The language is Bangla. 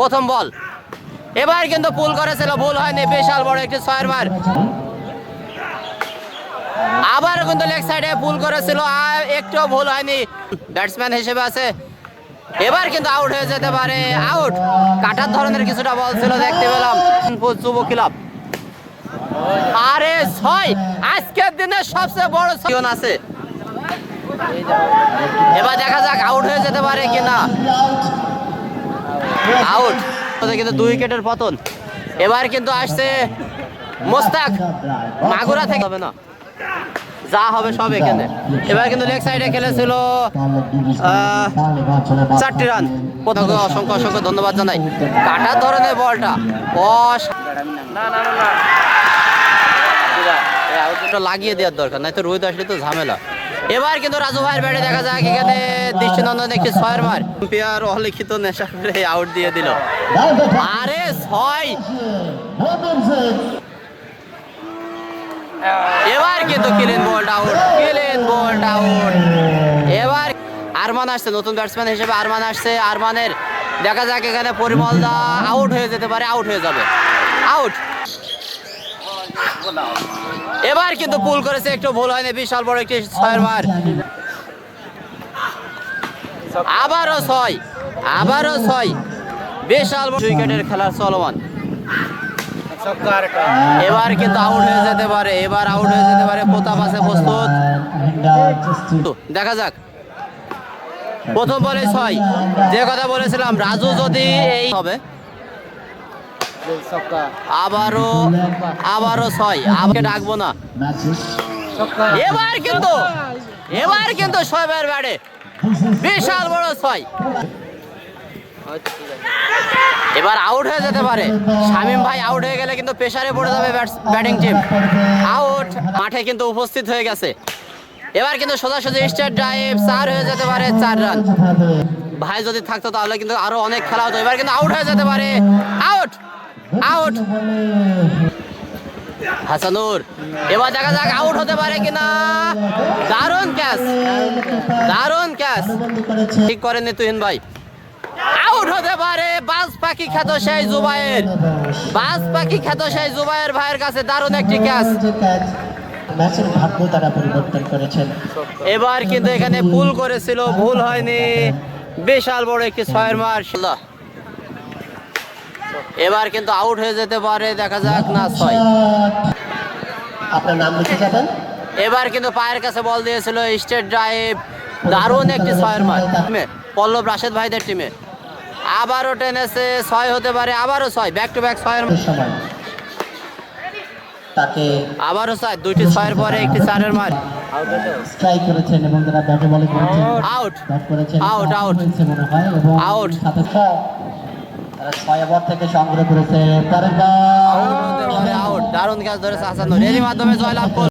প্রথম বল। এবার কিন্তু পুল করেছিল, ভুল হয়নি, বিশাল বড় একটি 6 মার। আবারও কিন্তু লেগ সাইডে পুল করেছিল, আর একটুও ভুল হয়নি, ব্যাটসম্যান হিসেবে আছে। এবার কিন্তু আউট হয়ে যেতে পারে, আউট। কাটার ধরনের কিছুটা বল ছিল দেখতে পেলাম যুব ক্লাব। আরে 6, আজকের দিনে সবচেয়ে বড় সিজন আছে। এবার দেখা যাক আউট হয়ে যেতে পারে কিনা। আউট, কিন্তু 2 উইকেটের পতন। এবার কিন্তু আসছে মোস্তাক, মাগুরা থেকে হবে না, যা হবে সব এখানে। এবার কিন্তু লেগ সাইডে খেলেছিল 4টি রান। প্রথমে অসংখ্য অসংখ্য ধন্যবাদ জানাই। কাটার ধরনের বলটা লাগিয়ে দেওয়ার দরকার, নাই তো রোহিত আসলে তো ঝামেলা। এবার কিন্তু রাজু ভাইয়ের ব্যাটে দেখা যাক এখানে দৃষ্টিনন্দন একটি 6 মার। এম্পায়ার অলিখিত নেশা করে আউট দিয়ে দিল। আরে 6, এবার কিন্তু clean bold out, clean bold out. এবার আরমান আসছে, নতুন ব্যাটসম্যান হিসেবে আরমান আসছে। আরমানের দেখা যাক এখানে পরিমল দা আউট হয়ে যেতে পারে, আউট হয়ে যাবে, আউট। এবার কিন্তু পুল করেছে, একটু ভুল হয়নি, বিশাল বড় একটি 6 মার। আবারও 6, আবারও 6, বিশাল বড় উইকেটের খেলার চলমান। এবার কিন্তু আউট হয়ে যেতে পারে, এবার আউট হয়ে যেতে পারে। প্রতাপ আছে প্রস্তুত, দেখা যাক। প্রথম বলে 6, যে কথা বলেছিলাম রাজু যদি এই হবে। আবারও আবারও 6, আমাকে ডাকবো না। এবার কিন্তু শোয়েবের ব্যাটে বিশাল বড় 6। এবার আউট হয়ে যেতে পারে। শামীম ভাই আউট হয়ে গেলে কিন্তু প্রেসারে পড়ে যাবে ব্যাটিং টিম। আউট, মাঠে কিন্তু উপস্থিত হয়ে গেছে। এবার কিন্তু সোজাসুজি স্ট্রেট ড্রাইভ, 4 হয়ে যেতে পারে, 4 রান। ভাই যদি থাকতো তাহলে কিন্তু আরো অনেক খেলা হতো। এবার কিন্তু আউট হয়ে যেতে পারে, আউট, আউট। হাসানুর, এবার দেখা যাক আউট হতে পারে কিনা। দারুণ ক্যাচ, দারুণ ক্যাচ, ঠিক করেননি তুহিন ভাই। আউট হতে পারে, বাজ পাখি খ্যাত সেই জুবায়ের, বাজ পাখি খ্যাত সেই জুবায়ের ভাইয়ের কাছে দারুণ একটি ক্যাচ। ম্যাচের ভাগ্য তারা পরিবর্তন করেছেন। এবার কিন্তু এখানে পুল করেছিল, ভুল হয়নি, বিশাল বড় একটি 6 মার। এবার কিন্তু আউট হয়ে যেতে পারে, দেখা যাক না 6। আপনার নাম লিখে যাবেন। এবার কিন্তু পায়ের কাছে বল দিয়েছিল, স্ট্রেট ড্রাইভ, দারুণ একটি 6 মার। পল্লব রাশেদ ভাইদের টিমে আবারও টেনেছে, 6 হতে পারে, আবারও 6, ব্যাক টু ব্যাক 6 সময় তাকে আবারও 6, 2টি 6-এর পরে একটি 4-এর মার। স্ট্রাইক করেছেন এবং তারা ব্যাটে বলে করেছেন, আউট, ব্যাট করেছেন, আউট, আউট, মনে হয়, এবং আউট। সাথে তারা 6 ওভার থেকে সংগ্রহ করেছে। আউট হতে পারে, আউট। দারুণ ক্যাচ ধরেছে হাসানুর, এরই মাধ্যমে জয়লাভ।